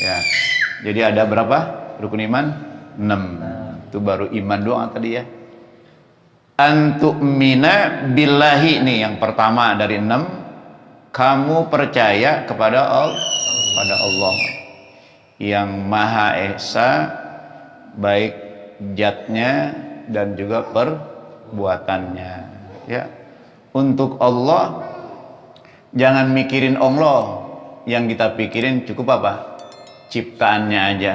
Ya. Jadi ada berapa rukun iman? 6. Itu baru iman doang tadi ya. Antu'mina billahi, nih yang pertama dari 6. Kamu percaya kepada Allah yang Maha Esa, baik zatnya dan juga perbuatannya. Ya. Untuk Allah jangan mikirin Allah, yang kita pikirin cukup apa? Ciptaannya aja.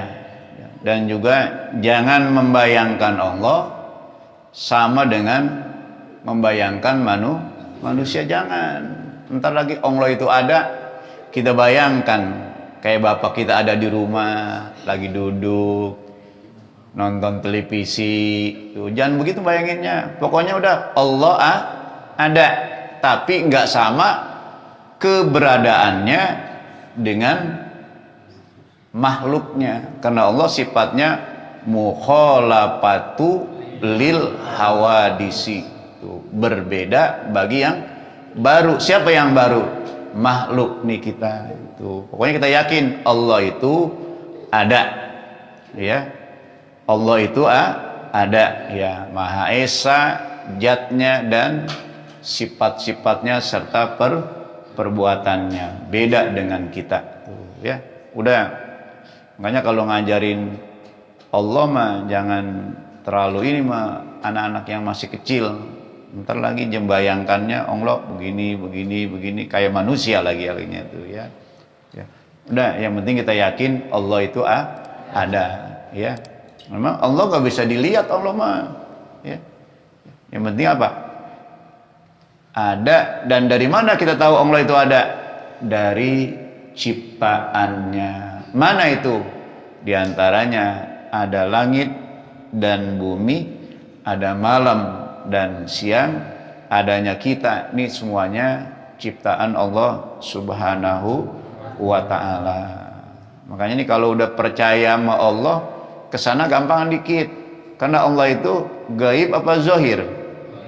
Dan juga jangan membayangkan Allah sama dengan membayangkan manusia, jangan. Ntar lagi Allah itu ada, kita bayangkan kayak bapak kita ada di rumah lagi duduk nonton televisi tuh. Jangan begitu bayanginnya. Pokoknya udah Allah ada, tapi nggak sama keberadaannya dengan makhluknya, karena Allah sifatnya mukhalafatu lil hawadisi, tuh, berbeda bagi yang baru. Siapa yang baru? Makhluk nih kita itu. Pokoknya kita yakin Allah itu ada, ya. Allah itu ada, ya, Maha Esa, zatnya dan sifat-sifatnya serta perbuatannya beda dengan kita, tuh, ya. Udah, makanya kalau ngajarin Allah mah jangan terlalu ini mah anak-anak yang masih kecil. Ntar lagi membayangkannya Allah begini kayak manusia lagi tuh, ya. Ya. Udah, yang penting kita yakin Allah itu ada, ya. Memang Allah nggak bisa dilihat Allah mah, ya. Yang penting apa? Ada. Dan dari mana kita tahu Allah itu ada? Dari ciptaannya. Mana itu? Di antaranya ada langit dan bumi, ada malam dan siang, adanya kita. Ini semuanya ciptaan Allah Subhanahu wa ta'ala. Makanya ini kalau udah percaya sama Allah, kesana gampang dikit, karena Allah itu gaib apa zahir?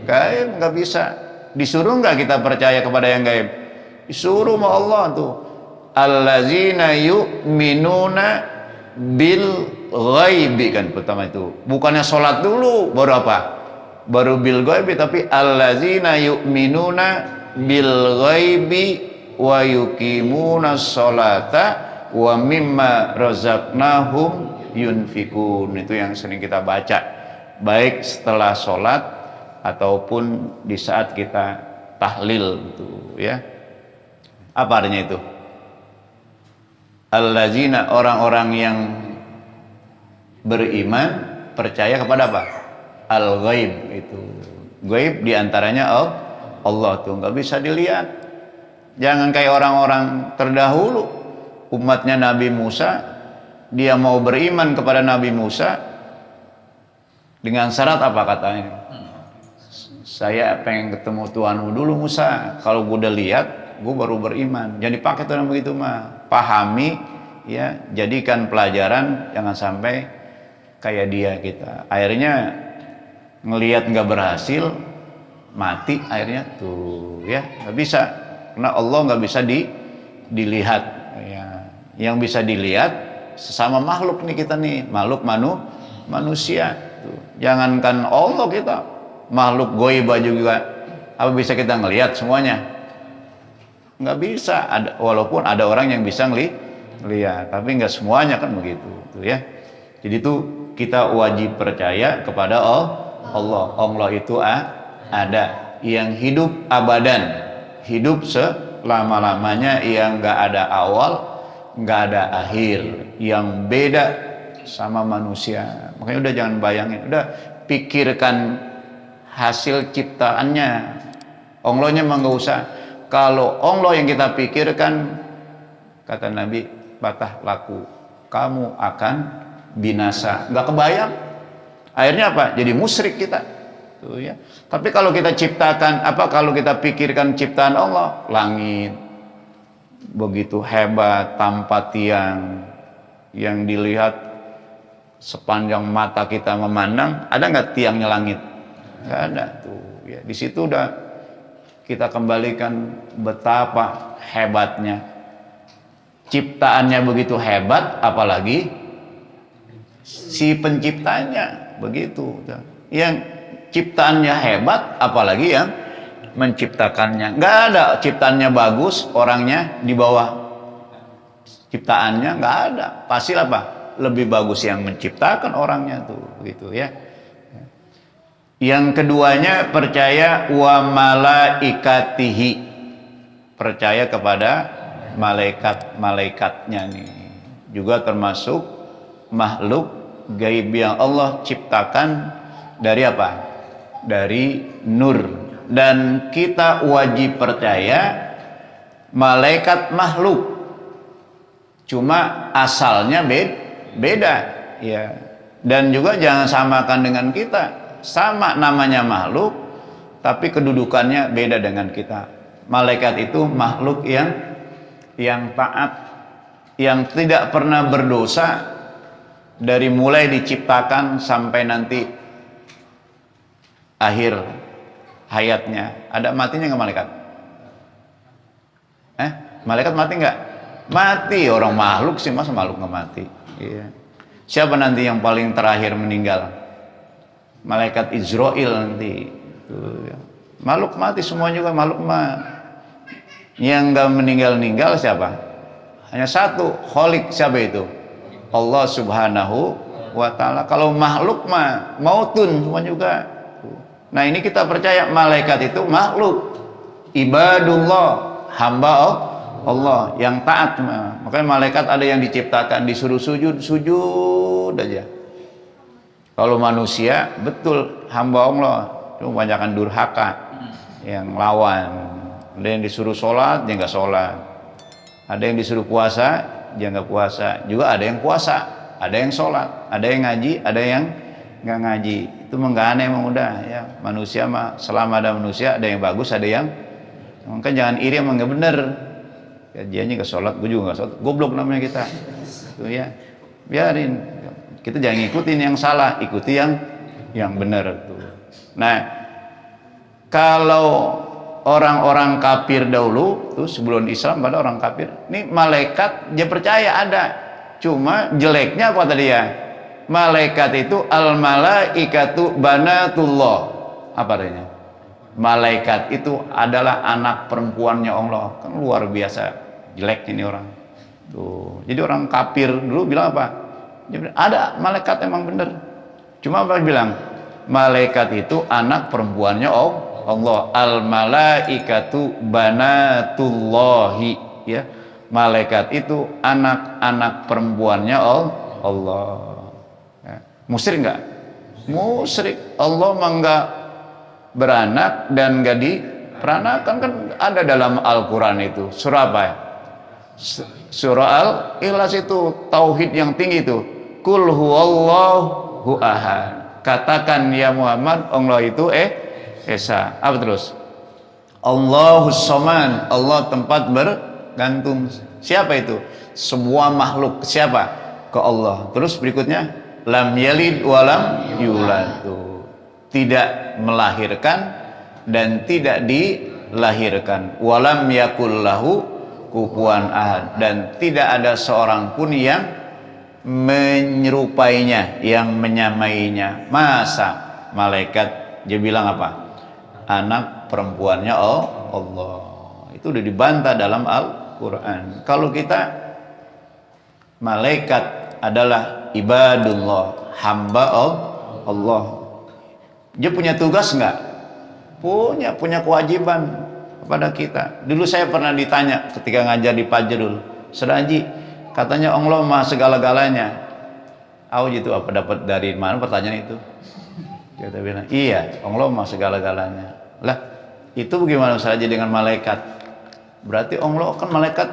Gaib, nggak bisa. Disuruh nggak kita percaya kepada yang gaib? Disuruh sama Allah tuh, allazina yu'minuna bil ghaibi, kan pertama itu. Bukannya sholat dulu baru apa? Baru bil ghaibi, tapi allazina yu'minuna bil ghaibi wa yuqimuna sholata wa mimma razaqnahum yunfikun. Itu yang sering kita baca, baik setelah sholat ataupun di saat kita tahlil itu, ya. Apa artinya itu? Allazina, orang-orang yang beriman percaya kepada apa? Al-ghaib. Itu ghaib diantaranya Allah tuh nggak bisa dilihat. Jangan kayak orang-orang terdahulu, umatnya Nabi Musa, dia mau beriman kepada Nabi Musa dengan syarat apa katanya? Saya pengen ketemu Tuhanmu dulu Musa, kalau gue udah lihat gue baru beriman. Jangan dipakai tuh begitu mah. Pahami, ya, jadikan pelajaran, jangan sampai kayak dia kita. Akhirnya ngelihat nggak berhasil, mati akhirnya tuh, ya, nggak bisa, karena Allah nggak bisa dilihat, ya. Yang bisa dilihat sesama makhluk nih kita nih, makhluk manusia tuh. Jangankan Allah, kita makhluk goib juga apa bisa kita ngelihat semuanya? Nggak bisa. Walaupun ada orang yang bisa ngelihat, tapi nggak semuanya kan begitu tuh, ya. Jadi itu kita wajib percaya kepada Allah. Allah itu ada, yang hidup abadan, hidup selama-lamanya, yang nggak ada awal, nggak ada akhir, yang beda sama manusia. Makanya udah jangan bayangin, udah pikirkan hasil ciptaannya. Allahnya mah nggak usah. Kalau Allah yang kita pikirkan, kata Nabi, batah laku, kamu akan binasa. Nggak kebayang. Akhirnya apa? Jadi musyrik kita. Tuh, ya. Tapi kalau kita ciptakan, kalau kita pikirkan ciptaan Allah, langit begitu hebat tanpa tiang, yang dilihat sepanjang mata kita memandang. Ada nggak tiangnya langit? Nggak ada tuh, ya. Di situ udah kita kembalikan betapa hebatnya ciptaannya begitu hebat, apalagi si penciptanya begitu. Yang ciptaannya hebat, apalagi yang menciptakannya. Nggak ada ciptaannya bagus, orangnya di bawah ciptaannya, nggak ada. Pasti apa? Lebih bagus yang menciptakan orangnya tuh, gitu ya. Yang keduanya percaya wa malaikatihi, percaya kepada malaikat-malaikatnya nih, juga termasuk makhluk gaib yang Allah ciptakan dari apa? Dari nur. Dan kita wajib percaya malaikat makhluk, cuma asalnya beda ya. Dan juga jangan samakan dengan kita. Sama namanya makhluk, tapi kedudukannya beda dengan kita. Malaikat itu makhluk yang taat, yang tidak pernah berdosa dari mulai diciptakan sampai nanti akhir hayatnya. Ada matinya nggak malaikat? Malaikat mati nggak? Mati. Orang makhluk sih, masa makhluk nggak mati? Iya. Siapa nanti yang paling terakhir meninggal? Malaikat Israel nanti. Makhluk mati semua juga, makhluk mah. Yang nggak meninggal siapa? Hanya satu, Khalik. Siapa itu? Allah Subhanahu wa ta'ala. Kalau makhluk mah mautun semua juga. Nah, ini kita percaya malaikat itu makhluk, ibadullah, hamba Allah yang taat. Makanya malaikat ada yang diciptakan disuruh sujud aja. Kalau manusia betul hamba Allah, cuma kebanyakan durhaka, yang lawan. Ada yang disuruh sholat, dia nggak sholat. Ada yang disuruh puasa, dia nggak puasa. Juga ada yang puasa, ada yang sholat, ada yang ngaji, ada yang nggak ngaji. Itu nggak aneh, emang udah ya. Manusia mah selama ada manusia, ada yang bagus, ada yang kan jangan iri, emang nggak bener. Ya, dianya nggak sholat, gue juga nggak sholat, goblok namanya kita. Itu ya, biarin. Kita jangan ngikutin yang salah, ikuti yang benar tuh. Nah, kalau orang-orang kafir dahulu tuh sebelum Islam pada orang kafir, ini malaikat dia percaya ada. Cuma jeleknya apa tadi ya? Malaikat itu al-malaikatu banatullah. Apa artinya? Malaikat itu adalah anak perempuannya Allah. Kan luar biasa jelek ini orang. Tuh. Jadi orang kafir dulu bilang apa? Dia bilang, ada malaikat emang bener. Cuma apa bilang? Malaikat itu anak perempuannya Allah. Al-malaikatu banatullahi, ya. Malaikat itu anak-anak perempuannya Allah. Ya. Musyrik enggak? Musyrik. Allah mah enggak beranak dan enggak diperanakan, kan ada dalam Al-Qur'an itu. Surah apa ya? Surah Al-Ikhlas itu tauhid yang tinggi itu. Qul huwallahu ahad. Katakan ya Muhammad, Allah itu esa. Apa terus? Allahus Samad, Allah tempat bergantung. Siapa itu? Semua makhluk. Siapa? Ke Allah. Terus berikutnya, lam yalid walam yulad. Tidak melahirkan dan tidak dilahirkan. Walam yakul lahu kufuwan ahad, dan tidak ada seorang pun yang menyerupainya, yang menyamainya. Masa malaikat dia bilang apa? Anak perempuannya Allah. Itu udah dibantah dalam Al-Qur'an. Kalau kita, malaikat adalah ibadullah, hamba Allah. Dia punya tugas enggak? Punya kewajiban kepada kita. Dulu saya pernah ditanya ketika ngajar di Fajrul, Saudara Haji, katanya Allah Maha segala-galanya. Aku gitu, apa dapat dari mana pertanyaan itu? Kita bilang, iya, Allah Maha segala-galanya. Lah, itu bagaimana saja dengan malaikat? Berarti Allah kan malaikat,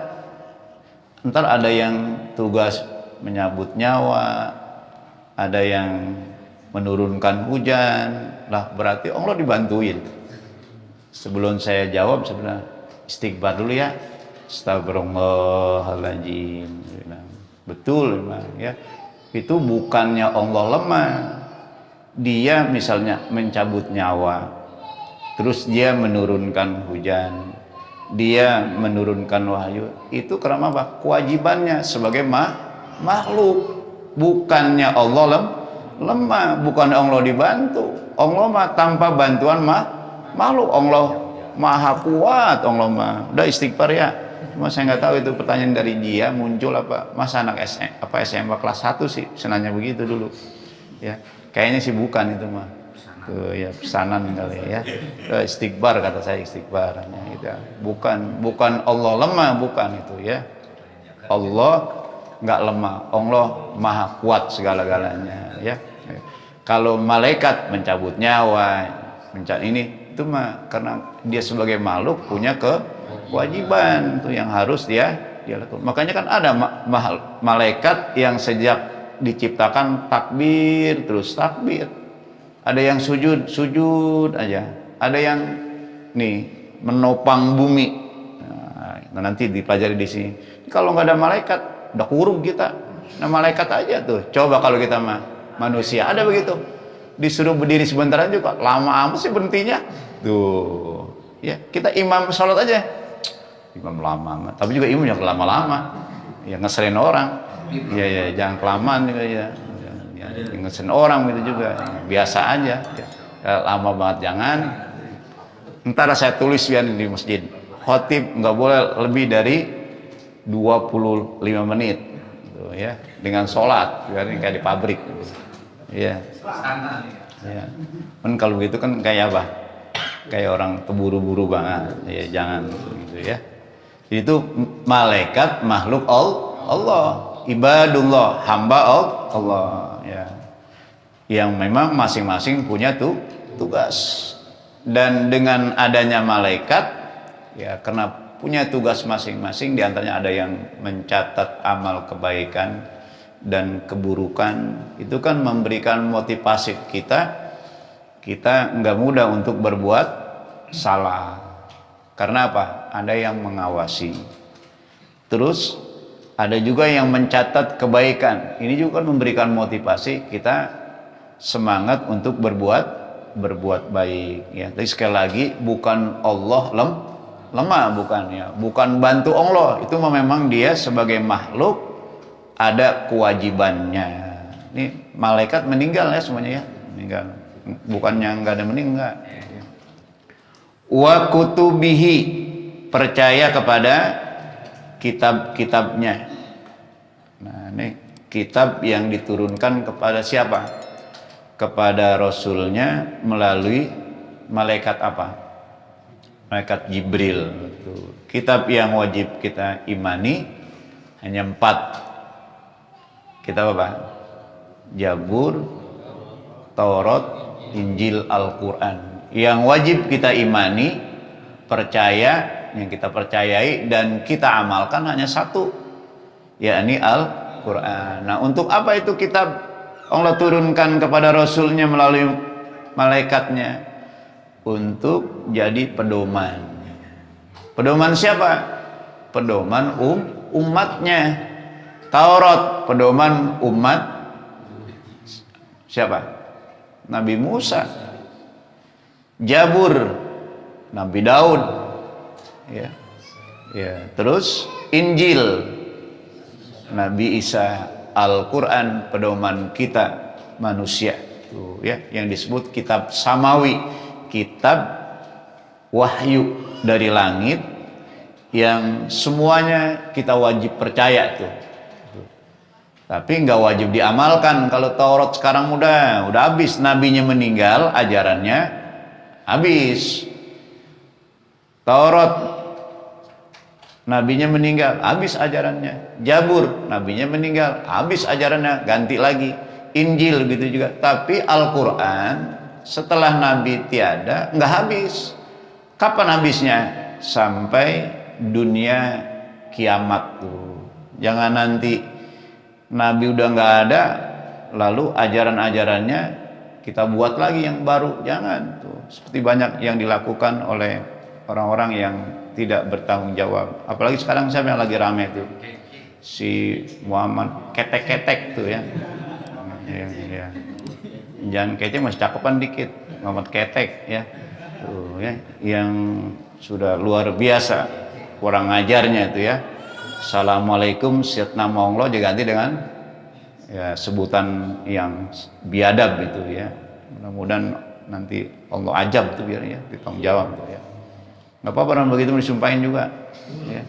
ntar ada yang tugas menyabut nyawa, ada yang menurunkan hujan. Lah, berarti Allah dibantuin. Sebelum saya jawab, sebenarnya istighfar dulu ya. Astagfirullahaladzim. Betul memang ya. Itu bukannya Allah lemah. Dia misalnya mencabut nyawa, terus dia menurunkan hujan, dia menurunkan wahyu itu karena apa? Kewajibannya sebagai makhluk. Bukannya Allah lemah, bukan Allah dibantu. Allah mah tanpa bantuan makhluk. Allah maha kuat, Allah mah. Udah istighfar ya. Cuma saya nggak tahu itu pertanyaan dari dia muncul apa masa anak SMA kelas 1 sih senanya begitu dulu. Ya, kayaknya sih bukan itu mah. Ya pesanan kali ya. Istighfar kata saya istighfar. Gitu. Bukan Allah lemah, bukan itu ya. Allah nggak lemah, Allah maha kuat segala-galanya ya. Kalau malaikat mencabut nyawa, ini itu mah karena dia sebagai makhluk punya kewajiban itu yang harus dia lakukan. Makanya kan ada malaikat yang sejak diciptakan takbir terus takbir. Ada yang sujud aja. Ada yang nih menopang bumi. Nah, nanti dipelajari di sini. Kalau nggak ada malaikat, udah kurung kita. Nah malaikat aja tuh. Coba kalau kita mah manusia ada begitu. Disuruh berdiri sebentar aja kok lama amat sih berhentinya. Tuh. Ya, kita imam sholat aja. Imam lama amat. Tapi juga imam yang lama-lama. Ya ngeselin orang. Ya jangan kelamaan juga ya. Ngeselin orang gitu juga. Biasa aja. Ya, lama banget jangan. Ntar saya tulis ya di masjid. Khotib nggak boleh lebih dari 25 menit gitu, ya dengan sholat kayak di pabrik ya. Ya kan kalau gitu kan kayak apa, kayak orang terburu-buru banget ya, jangan gitu ya. Itu malaikat makhluk Allah, ibadullah, hamba Allah ya, yang memang masing-masing punya tugas. Dan dengan adanya malaikat ya karena punya tugas masing-masing, diantaranya ada yang mencatat amal kebaikan dan keburukan, itu kan memberikan motivasi kita nggak mudah untuk berbuat salah. Karena apa? Ada yang mengawasi. Terus ada juga yang mencatat kebaikan. Ini juga kan memberikan motivasi kita semangat untuk berbuat baik ya. Tapi sekali lagi bukan Allah lemah, bukan ya, bukan bantu Allah, itu memang dia sebagai makhluk ada kewajibannya. Ini malaikat meninggal ya semuanya ya, meninggal, bukannya nggak ada meninggal. Wa kutubihi, percaya kepada kitab-kitabnya. Nah ini kitab yang diturunkan kepada siapa? Kepada Rasulnya melalui malaikat apa? Malaikat Jibril. Kitab yang wajib kita imani hanya 4. Kitab apa? Zabur, Taurat, Injil, Al-Quran. Yang wajib kita imani, percaya, yang kita percayai dan kita amalkan hanya 1, yakni Al-Quran. Nah untuk apa itu kitab Allah turunkan kepada Rasulnya melalui malaikatnya? Untuk jadi pedoman. Pedoman siapa? Pedoman umatnya. Taurat pedoman umat siapa? Nabi Musa. Zabur Nabi Daud. Ya. Terus Injil Nabi Isa. Al-Quran pedoman kita manusia. Tuh, ya, yang disebut kitab samawi, kitab wahyu dari langit yang semuanya kita wajib percaya tuh. Tapi nggak wajib diamalkan. Kalau Taurat sekarang udah habis, nabinya meninggal, ajarannya habis. Taurat nabinya meninggal, habis ajarannya. Zabur nabinya meninggal, habis ajarannya, ganti lagi. Injil gitu juga. Tapi Al-Quran setelah Nabi tiada nggak habis. Kapan habisnya? Sampai dunia kiamat tuh. Jangan nanti Nabi udah nggak ada, lalu ajaran-ajarannya kita buat lagi yang baru. Jangan tuh. Seperti banyak yang dilakukan oleh orang-orang yang tidak bertanggung jawab. Apalagi sekarang siapa yang lagi rame tuh? Si Muhammad ketek-ketek tuh ya. Ya. Jangan ketek masih cakepan dikit. Muhammad ketek ya. Tuh ya, yang sudah luar biasa kurang ngajarnya itu ya. Assalamualaikum Syedna Monglo diganti dengan ya sebutan yang biadab itu ya. Mudah-mudahan nanti Allah ajab tuh biar ya ditanggung jawab tuh ya. Nggak apa-apa orang begitu disumpahin juga ya.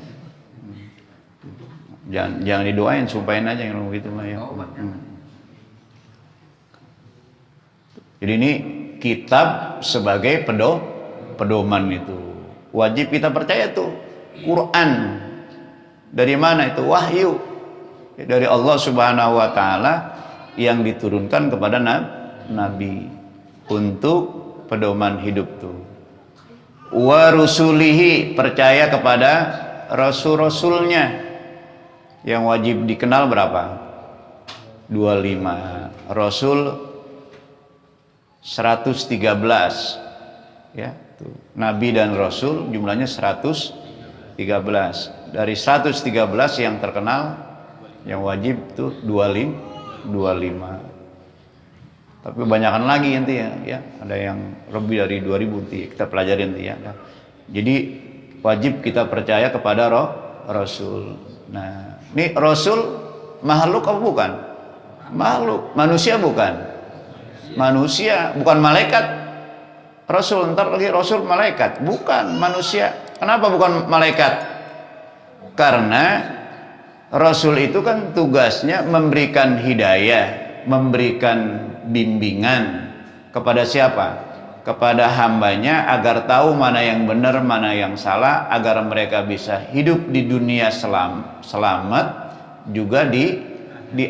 Jangan didoain, sumpahin aja yang begitu mah ya. Jadi ini kitab sebagai pedoman itu wajib kita percaya tuh. Quran dari mana itu? Wahyu dari Allah Subhanahu wa taala yang diturunkan kepada nabi untuk pedoman hidup tuh. Wa rusulihi, percaya kepada rasul-rasulnya yang wajib dikenal berapa? 25. Rasul 113 ya, tuh. Nabi dan Rasul jumlahnya 113. Dari 113 yang terkenal yang wajib tuh 25. Tapi kebanyakan lagi nanti ya, ada yang lebih dari 2000 nanti kita pelajari nanti ya. Jadi wajib kita percaya kepada Rasul. Nah, ini Rasul makhluk apa bukan? Makhluk, manusia bukan? Manusia, bukan malaikat. Rasul, ntar lagi Rasul malaikat, bukan manusia. Kenapa bukan malaikat? Karena Rasul itu kan tugasnya memberikan hidayah, memberikan bimbingan kepada siapa? Kepada hambanya agar tahu mana yang benar, mana yang salah, agar mereka bisa hidup di dunia selamat, juga di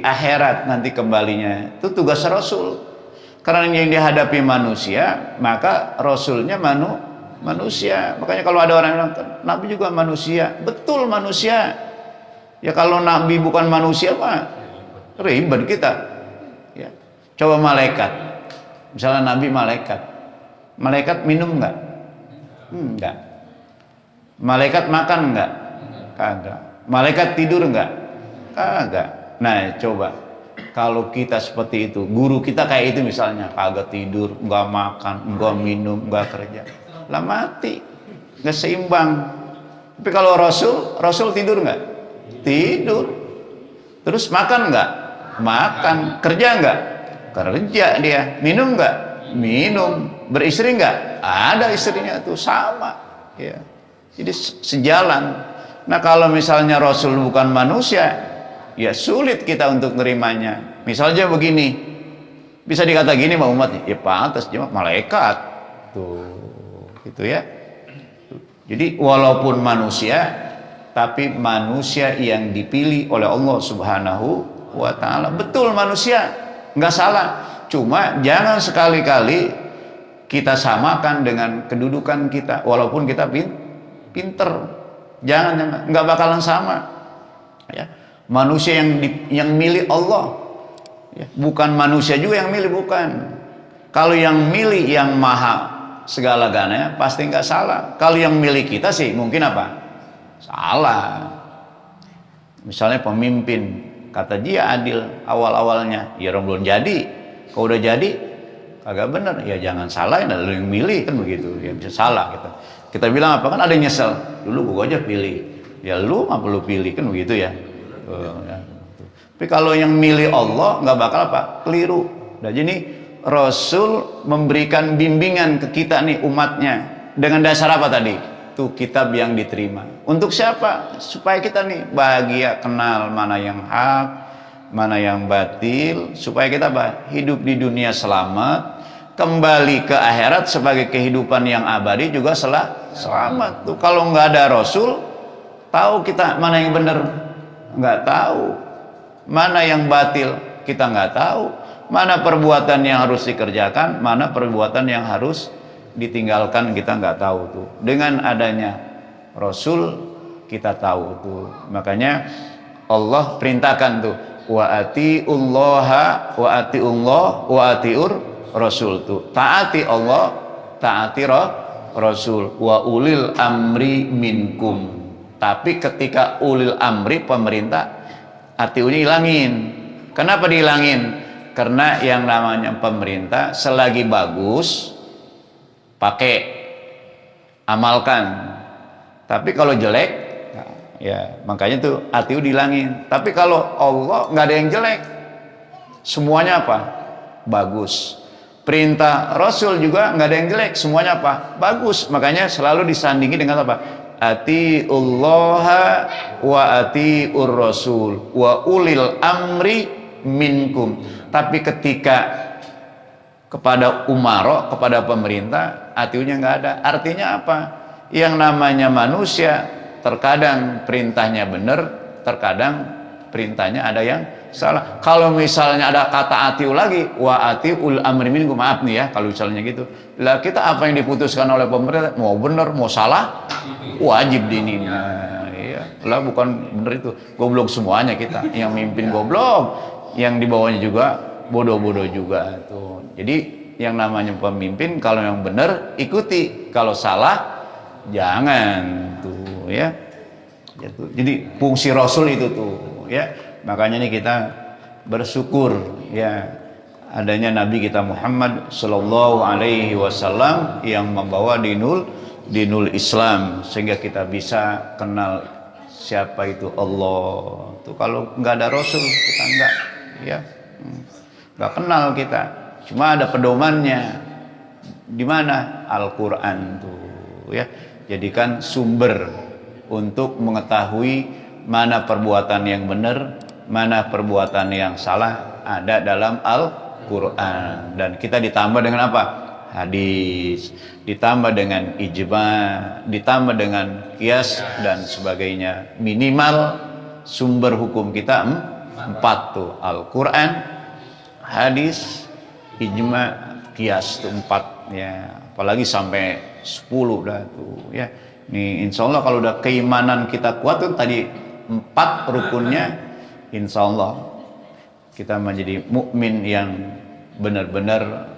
akhirat nanti kembalinya. Itu tugas Rasul. Karena yang dihadapi manusia, maka Rasulnya manusia. Makanya kalau ada orang yang bilang, Nabi juga manusia. Betul manusia. Ya kalau Nabi bukan manusia mah ribet kita. Ya. Coba malaikat. Misalnya Nabi malaikat. Malaikat minum enggak? Enggak. Malaikat makan enggak? Kagak. Malaikat tidur enggak? Kagak. Nah, coba kalau kita seperti itu, guru kita kayak itu misalnya, kagak tidur, enggak makan, enggak minum, enggak kerja, lah mati, enggak seimbang. Tapi kalau Rasul tidur enggak? Tidur. Terus makan enggak? Makan. Kerja enggak? Kerja dia. Minum enggak? Minum. Beristri enggak? Ada istrinya tuh, sama ya. Jadi sejalan. Nah kalau misalnya Rasul bukan manusia, ya sulit kita untuk nerimanya. Misalnya begini, bisa dikata gini sama umat, ya pantas cuma malaikat tuh gitu ya. Jadi walaupun manusia, tapi manusia yang dipilih oleh Allah Subhanahu wa taala. Betul manusia, nggak salah. Cuma jangan sekali-kali kita samakan dengan kedudukan kita, walaupun kita pinter. Jangan, nggak bakalan sama. Ya. Manusia yang milih Allah, ya. Bukan manusia juga yang milih, bukan. Kalau yang milih yang maha segala-galanya pasti nggak salah. Kalau yang milih kita sih mungkin apa? Salah. Misalnya pemimpin, kata dia adil awal-awalnya, ya orang belum jadi. Kalau udah jadi agak benar, ya jangan salah, ya lu yang milih kan begitu, ya bisa salah gitu. Kita bilang apa, kan ada yang nyesel, dulu gua aja pilih, ya lu apa lu pilih kan begitu ya. Tapi kalau yang milih Allah nggak bakal apa, keliru. Nah jadi Rasul memberikan bimbingan ke kita nih umatnya dengan dasar apa tadi? Tuh kitab yang diterima. Untuk siapa? Supaya kita nih bahagia, kenal mana yang hak, mana yang batil, supaya kita apa? Hidup di dunia selamat, kembali ke akhirat sebagai kehidupan yang abadi juga selamat. Tuh kalau nggak ada Rasul, tahu kita mana yang benar? Nggak tahu. Mana yang batil? Kita nggak tahu. Mana perbuatan yang harus dikerjakan, mana perbuatan yang harus ditinggalkan, kita nggak tahu tuh. Dengan adanya Rasul kita tahu tuh. Makanya Allah perintahkan tuh, wa atiullaha wa atiullah wa atiur Rasul tuh. Taati Allah, taati Rasul. Wa ulil amri minkum. Tapi ketika ulil amri pemerintah, atiunya hilangin. Kenapa dihilangin? Karena yang namanya pemerintah selagi bagus pakai, amalkan. Tapi kalau jelek, ya makanya tuh atiu dihilangin. Tapi kalau Allah nggak ada yang jelek, semuanya apa? Bagus. Perintah Rasul juga nggak ada yang jelek, semuanya apa? Bagus. Makanya selalu disandingi dengan apa? Atiullaha wa atiur rasul wa ulil amri minkum. Tapi ketika kepada umaro, kepada pemerintah, atiunya nggak ada. Artinya apa? Yang namanya manusia terkadang perintahnya benar, terkadang perintahnya ada yang salah. Kalau misalnya ada kata atiu lagi, wa atiul amri minkum, maaf nih ya kalau misalnya gitu, lah kita apa yang diputuskan oleh pemerintah, mau benar mau salah wajib diinin. Iya lah, bukan benar itu, goblok semuanya kita, yang mimpin goblok, yang di bawahnya juga bodoh-bodoh juga tuh. Jadi yang namanya pemimpin kalau yang benar ikuti, kalau salah jangan tuh ya. Jadi fungsi Rasul itu tuh ya. Makanya nih kita bersyukur ya adanya Nabi kita Muhammad Sallallahu Alaihi Wasallam yang membawa dinul Islam, sehingga kita bisa kenal siapa itu Allah. Tuh kalau nggak ada Rasul kita nggak kenal kita. Cuma ada pedomannya di mana Al-Quran tuh ya. Jadikan sumber untuk mengetahui mana perbuatan yang benar, mana perbuatan yang salah ada dalam Al-Quran. Dan kita ditambah dengan apa? Hadis, ditambah dengan ijma, ditambah dengan qiyas dan sebagainya. Minimal sumber hukum kita 4 tuh, Al-Quran, hadis, ijma, qiyas tuh 4 ya. Apalagi sampai 10 dah tuh ya. Nih insya Allah kalau udah keimanan kita kuat tuh tadi 4 rukunnya, insya Allah kita menjadi mukmin yang benar-benar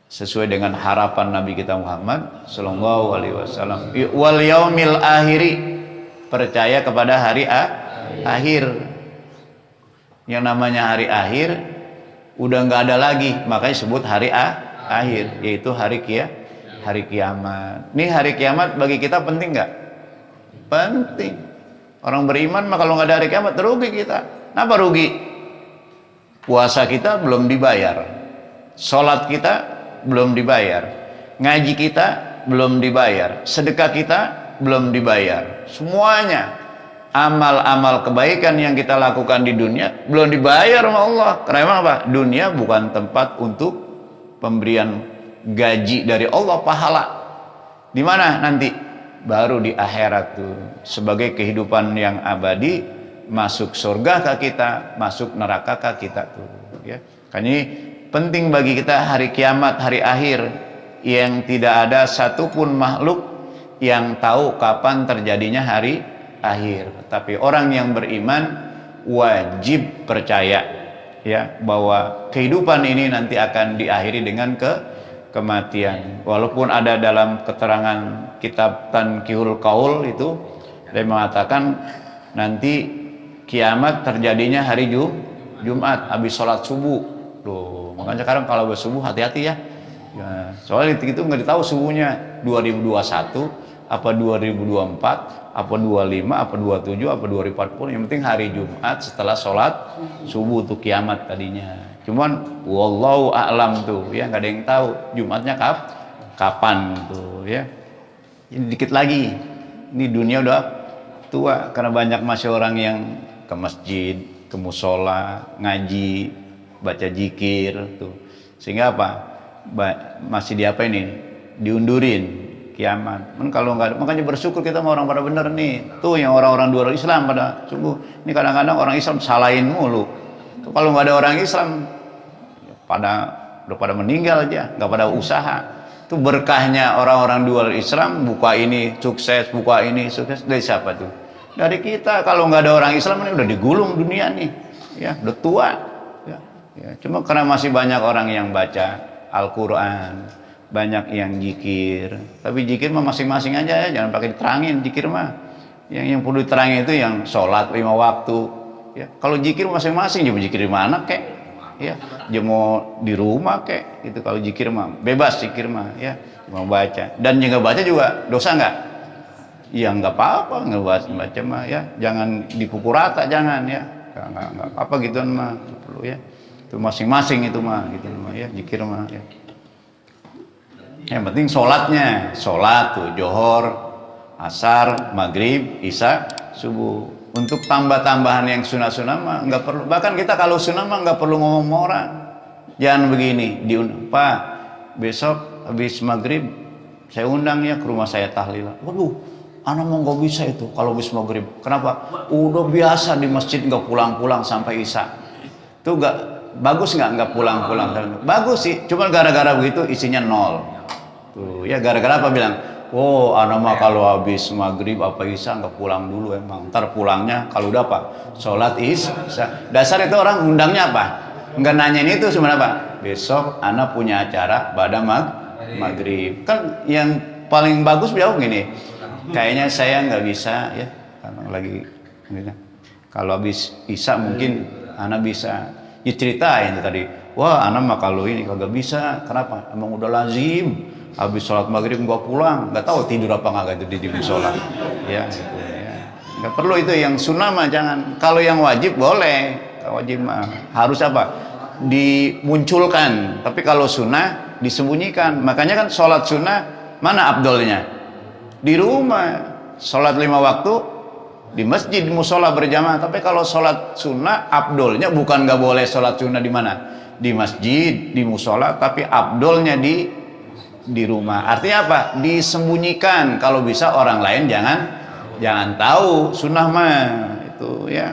sesuai dengan harapan Nabi kita Muhammad Sallallahu Alaihi Wasallam. Wal yaumil akhiri, percaya kepada hari akhir. Yang namanya hari akhir udah nggak ada lagi, makanya sebut hari akhir, yaitu hari kiamat. Nih hari kiamat bagi kita penting nggak? Penting. Orang beriman mah kalau nggak ada hari kiamat rugi kita. Kenapa rugi? Puasa kita belum dibayar, sholat kita belum dibayar, ngaji kita belum dibayar, sedekah kita belum dibayar. Semuanya amal-amal kebaikan yang kita lakukan di dunia belum dibayar sama Allah. Karena apa? Dunia bukan tempat untuk pemberian gaji dari Allah, pahala. Di mana nanti? Baru di akhirat tuh, sebagai kehidupan yang abadi, masuk surga ke kita, masuk neraka ke kita tuh ya. Kan ini penting bagi kita hari kiamat, hari akhir, yang tidak ada satupun makhluk yang tahu kapan terjadinya hari akhir. Tapi orang yang beriman wajib percaya ya bahwa kehidupan ini nanti akan diakhiri dengan kematian. Walaupun ada dalam keterangan kitab Tanqihul Qaul itu dia mengatakan nanti kiamat terjadinya hari Jumat habis sholat subuh. Loh, makanya sekarang kalau habis subuh hati-hati ya. Soalnya itu nggak ditahu subuhnya 2021 apa 2024 apa 25 apa 27 apa 2040. Yang penting hari Jumat setelah sholat subuh tuh kiamat tadinya. Cuman wallahu a'lam tuh ya, nggak ada yang tahu Jumatnya kapan tuh ya. Ini dikit lagi, ini dunia udah tua karena banyak masih orang yang ke masjid, ke musola, ngaji, baca zikir tuh. Sehingga apa? Masih diapa ini? Diundurin kiamat. Kalau nggak ada, makanya bersyukur kita sama orang pada bener nih. Tuh yang orang-orang luar Islam pada sungguh. Ini kadang-kadang orang Islam salahin mulu. Tuh, kalau nggak ada orang Islam udah pada meninggal aja, nggak pada usaha. Itu berkahnya orang-orang luar Islam, buka ini sukses, buka ini sukses. Dari siapa tuh? Dari kita. Kalau nggak ada orang Islam ini udah digulung dunia nih, ya udah tua. Ya, cuma karena masih banyak orang yang baca Al-Quran, banyak yang zikir. Tapi zikir mah masing-masing aja ya, jangan pakai diterangin zikir mah. Yang perlu diterangin itu yang sholat 5 waktu. Ya, kalau zikir masing-masing, coba zikir di mana kek? ya. Dia mau di rumah kek itu, kalau zikir mah bebas, zikir mah ya, mau baca. Dan yang nggak baca juga dosa nggak? Ya nggak apa-apa, nggak baca mah ya, jangan dipukul rata, jangan ya, nggak apa gitu mah, perlu ya. Itu masing-masing itu mah gitu mah ya, zikir mah ya. Yang penting sholatnya, sholat tuh johor, asar, maghrib, isya, subuh. Untuk tambah-tambahan yang sunah-sunah mah nggak perlu. Bahkan kita kalau sunah mah nggak perlu ngomong sama orang. Jangan begini, Pak, besok habis maghrib saya undang ya ke rumah saya tahlilan. Waduh, anak mau nggak bisa itu kalau habis maghrib. Kenapa? Udah biasa di masjid nggak pulang-pulang sampai isya. Itu nggak bagus, nggak pulang-pulang. Bagus sih, cuma gara-gara begitu isinya nol. Tuh ya, gara-gara apa bilang? Oh, anak mah kalau habis maghrib apa isya nggak pulang dulu, emang ntar pulangnya kalau udah apa? Sholat isya. Dasar itu orang undangnya apa? Nggak nanyain itu sebenarnya apa? Besok anak punya acara pada maghrib. Kan yang paling bagus jawab gini. Kayaknya saya nggak bisa ya, karena lagi kalau habis isya mungkin anak bisa. Ya ceritain tadi. Wah, anak mah kalau ini kagak bisa. Kenapa? Emang udah lazim. Habis sholat maghrib nggak pulang, nggak tahu tidur apa nggak itu di musola, ya, gitu, ya. Nggak perlu itu, yang sunnah mah jangan. Kalau yang wajib boleh, wajib mah harus apa? Dimunculkan. Tapi kalau sunnah disembunyikan. Makanya kan sholat sunnah mana abdolnya? Di rumah. Sholat 5 waktu di masjid, di musola berjamaah. Tapi kalau sholat sunnah abdolnya bukan nggak boleh sholat sunnah di mana? Di masjid, di musola, tapi abdolnya di rumah. Artinya apa? Disembunyikan. Kalau bisa orang lain jangan tahu. Sunnah mah itu ya.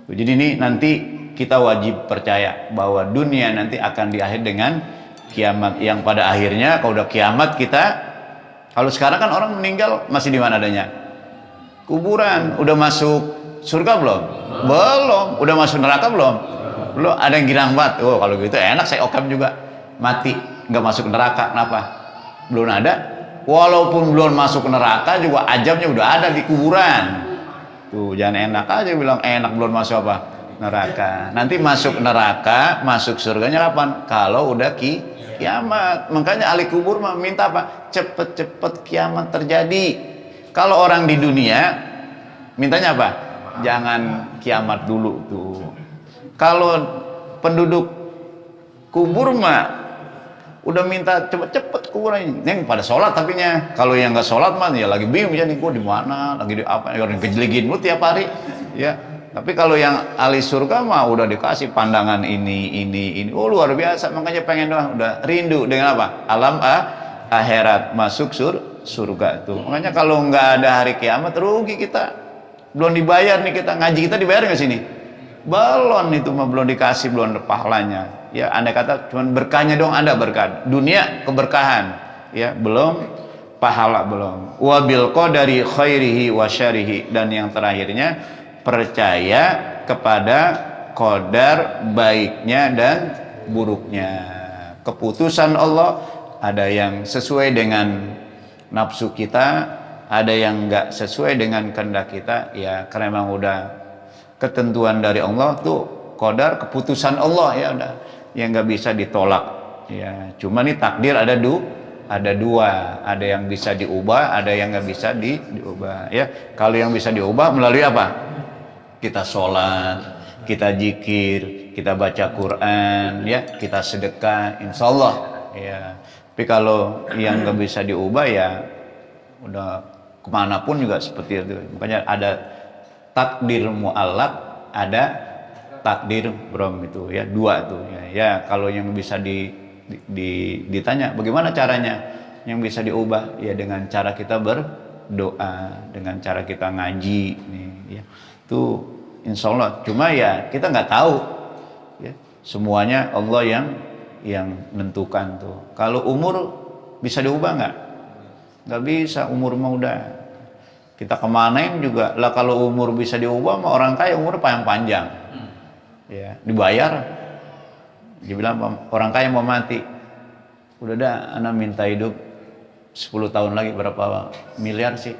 Jadi ini nanti kita wajib percaya bahwa dunia nanti akan diakhiri dengan kiamat, yang pada akhirnya kalau udah kiamat kita, kalau sekarang kan orang meninggal masih di mana adanya? Kuburan. Udah masuk surga belum? Belum. Udah masuk neraka belum? Belum. Ada yang girang banget. Oh, kalau gitu enak saya okam juga. Mati nggak masuk neraka, kenapa? Belum ada. Walaupun belum masuk neraka juga ajabnya udah ada di kuburan. Tuh, jangan enak aja bilang enak belum masuk apa? Neraka. Nanti masuk neraka, masuk surganya kapan? Kalau udah kiamat. Makanya ahli kubur mah minta apa? Cepet-cepet kiamat terjadi. Kalau orang di dunia mintanya apa? Jangan kiamat dulu tuh. Kalau penduduk kubur mah udah minta cepet-cepet kuburan. Yang pada sholat tapi nya. Kalau yang nggak sholat mah ya lagi bingung ya nih, gua di mana, lagi di apa? Orang kejeligin lu tiap hari. Ya. Tapi kalau yang ahli surga mah udah dikasih pandangan ini. Oh, luar biasa. Makanya pengen doang, udah rindu dengan apa? Alam akhirat, masuk surga tuh. Makanya kalau nggak ada hari kiamat rugi kita. Belum dibayar nih kita, ngaji kita dibayar nggak sini? Belum, itu mah belum dikasih, belum ada pahalanya. Ya, Anda kata cuman berkahnya dong, Anda berkah. Dunia keberkahan, ya, belum pahala belum. Wa bil qadari khairihi wa syarihi, dan yang terakhirnya percaya kepada qadar baiknya dan buruknya. Keputusan Allah ada yang sesuai dengan nafsu kita, ada yang enggak sesuai dengan kehendak kita, ya karena memang udah ketentuan dari Allah tuh, qadar keputusan Allah, ya udah, yang nggak bisa ditolak, ya. Cuma nih takdir ada dua, ada yang bisa diubah, ada yang nggak bisa diubah, ya. Kalau yang bisa diubah melalui apa? Kita sholat, kita zikir, kita baca Quran, ya, kita sedekah, insya Allah, ya. Tapi kalau yang nggak bisa diubah, ya udah kemanapun juga seperti itu. Makanya ada takdir mu'allaq, ada takdir brom, itu ya, dua tuh ya. Ya, kalau yang bisa ditanya bagaimana caranya yang bisa diubah, ya dengan cara kita berdoa, dengan cara kita ngaji nih, ya. Itu insya Allah. Cuma ya kita nggak tahu, ya, semuanya Allah yang menentukan tuh. Kalau umur bisa diubah nggak bisa, umur mah udah kita kemanain juga lah. Kalau umur bisa diubah mah orang kaya umur panjang, ya, dibayar. Dibilang orang kaya mau mati, udah dah anak minta hidup 10 tahun lagi, berapa miliar sih?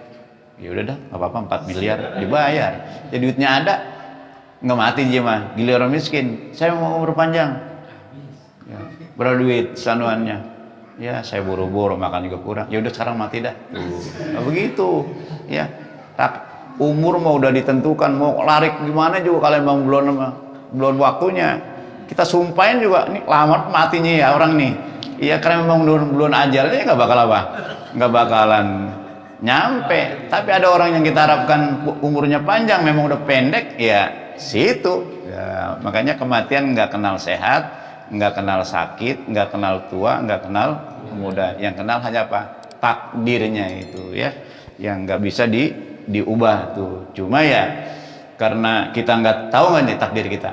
Ya udah dah, nggak apa-apa, 4 miliar dibayar. Jadi duitnya ada, nggak mati dia mah, giliran miskin, saya mau umur panjang, ya, berapa duit sanuannya, ya saya buru-buru makan juga kurang, ya udah sekarang mati dah, nah, begitu, ya, tak umur mau udah ditentukan, mau larik gimana juga kalau memang belum waktunya, kita sumpahin juga, ini lama matinya ya orang nih, iya karena memang belum ajalnya nggak bakal apa, nggak bakalan nyampe. Tapi ada orang yang kita harapkan umurnya panjang memang udah pendek, ya situ ya, makanya kematian nggak kenal sehat, nggak kenal sakit, nggak kenal tua, nggak kenal muda, yang kenal hanya apa, takdirnya itu ya, yang nggak bisa diubah tuh. Cuma ya karena kita nggak tahu nggak nih takdir kita,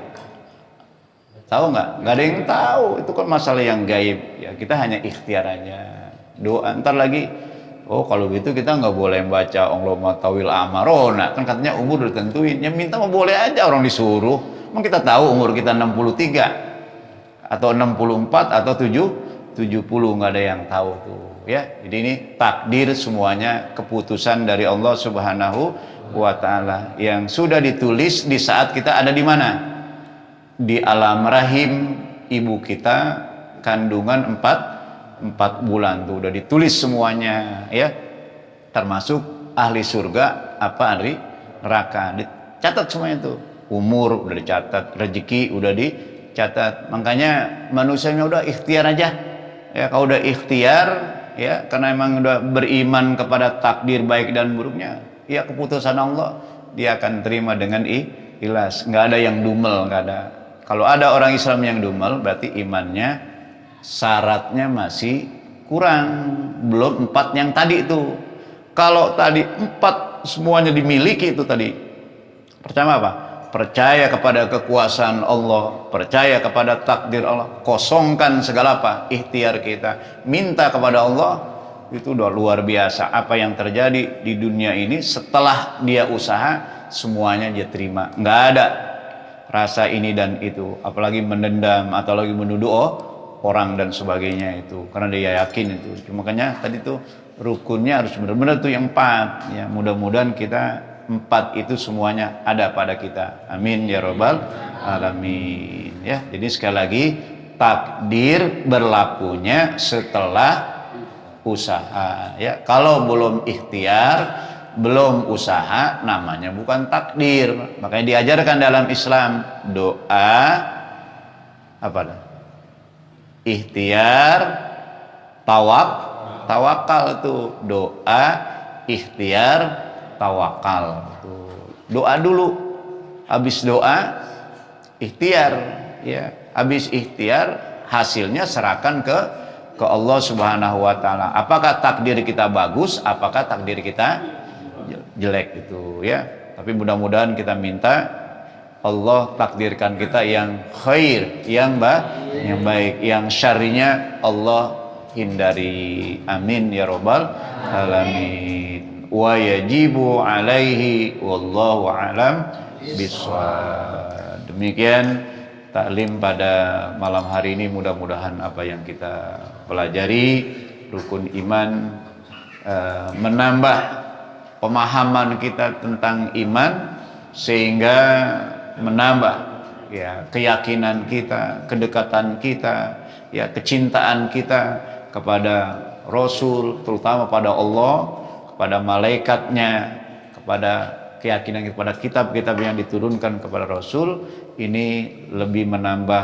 tahu nggak ada yang tahu, itu kan masalah yang gaib ya, kita hanya ikhtiar aja, doa. Ntar lagi oh kalau gitu kita nggak boleh baca Allahumma tawil amarona, kan katanya umur udah tentuin, ya minta mau boleh aja, orang disuruh. Emang kita tahu umur kita 63 atau 64 atau 70, nggak ada yang tahu tuh ya. Jadi ini takdir semuanya, keputusan dari Allah Subhanahu wa Ta'ala yang sudah ditulis di saat kita ada di mana, di alam rahim ibu kita, kandungan 4 bulan tuh udah ditulis semuanya ya, termasuk ahli surga apa ahli neraka, dicatat semuanya tuh, umur udah dicatat, rezeki udah dicatat. Makanya manusianya udah ikhtiar aja ya, kalau udah ikhtiar ya, karena emang udah beriman kepada takdir baik dan buruknya ya, keputusan Allah dia akan terima dengan ikhlas, nggak ada yang dumel, nggak ada. Kalau ada orang Islam yang dumel berarti imannya syaratnya masih kurang, belum 4 yang tadi itu. Kalau tadi 4 semuanya dimiliki itu tadi, pertama apa? Percaya kepada kekuasaan Allah, percaya kepada takdir Allah, kosongkan segala apa? Ikhtiar kita, minta kepada Allah, itu udah luar biasa. Apa yang terjadi di dunia ini setelah dia usaha, semuanya dia terima, nggak ada rasa ini dan itu, apalagi mendendam atau lagi menuduh orang dan sebagainya itu, karena dia yakin itu. Makanya tadi tuh rukunnya harus benar-benar tuh yang 4 ya, mudah-mudahan kita 4 itu semuanya ada pada kita, amin ya robbal alamin ya. Jadi sekali lagi takdir berlakunya setelah usaha ya, kalau belum ikhtiar, belum usaha, namanya bukan takdir. Makanya diajarkan dalam Islam doa apa dah? Ikhtiar, tawakal tuh, doa, ikhtiar, tawakal tuh. Doa dulu, habis doa ikhtiar ya, habis ikhtiar hasilnya serahkan ke Allah Subhanahu wa Ta'ala. Apakah takdir kita bagus, apakah takdir kita jelek itu ya. Tapi mudah-mudahan kita minta Allah takdirkan kita yang khair, yang baik, yang syarrinya Allah hindari, amin ya robbal alamin. Wa yajibu alaihi wallahu alam bisawab. Demikian taklim pada malam hari ini, mudah-mudahan apa yang kita pelajari rukun iman menambah pemahaman kita tentang iman, sehingga menambah ya keyakinan kita, kedekatan kita, ya kecintaan kita kepada Rasul, terutama pada Allah, kepada malaikatnya, kepada keyakinan kita kepada kitab-kitab yang diturunkan kepada Rasul. Ini lebih menambah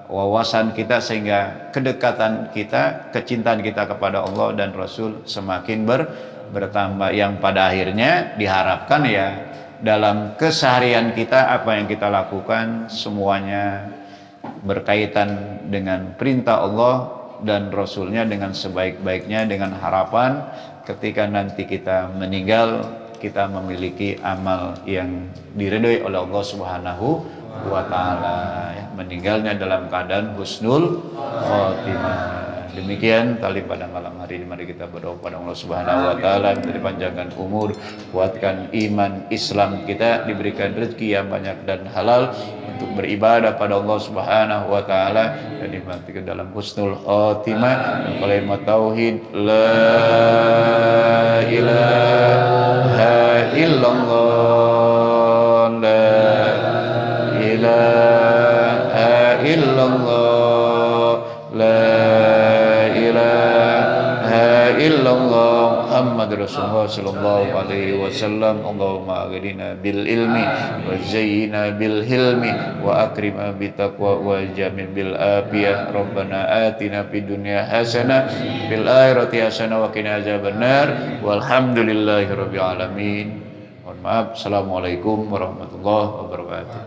wawasan kita, sehingga kedekatan kita, kecintaan kita kepada Allah dan Rasul semakin bertambah, yang pada akhirnya diharapkan ya dalam keseharian kita, apa yang kita lakukan semuanya berkaitan dengan perintah Allah dan Rasulnya dengan sebaik-baiknya, dengan harapan ketika nanti kita meninggal, kita memiliki amal yang diridhoi oleh Allah Subhanahu wa Ta'ala ya, meninggalnya dalam keadaan husnul khotimah. Demikian tali pada malam hari ini, mari kita berdoa pada Allah Subhanahu wa Ta'ala, dipanjangkan umur, kuatkan iman Islam kita, diberikan rezeki yang banyak dan halal untuk beribadah pada Allah Subhanahu wa Ta'ala, dan dimatikan dalam husnul khotimah dan kalimat tauhid la ilaha illallah, la Muhammad Rasulullah sallallahu alaihi wasallam. Allahumma aghnina bil ilmi wa zayyina bil hilmi wa akrima bit taqwa wa jamil bil afiyah. Rabbana atina fid dunya hasanah fil akhirati hasanah wa qina azabannar. Walhamdulillahi rabbil alamin. Mohon maaf. Assalamualaikum warahmatullahi wabarakatuh.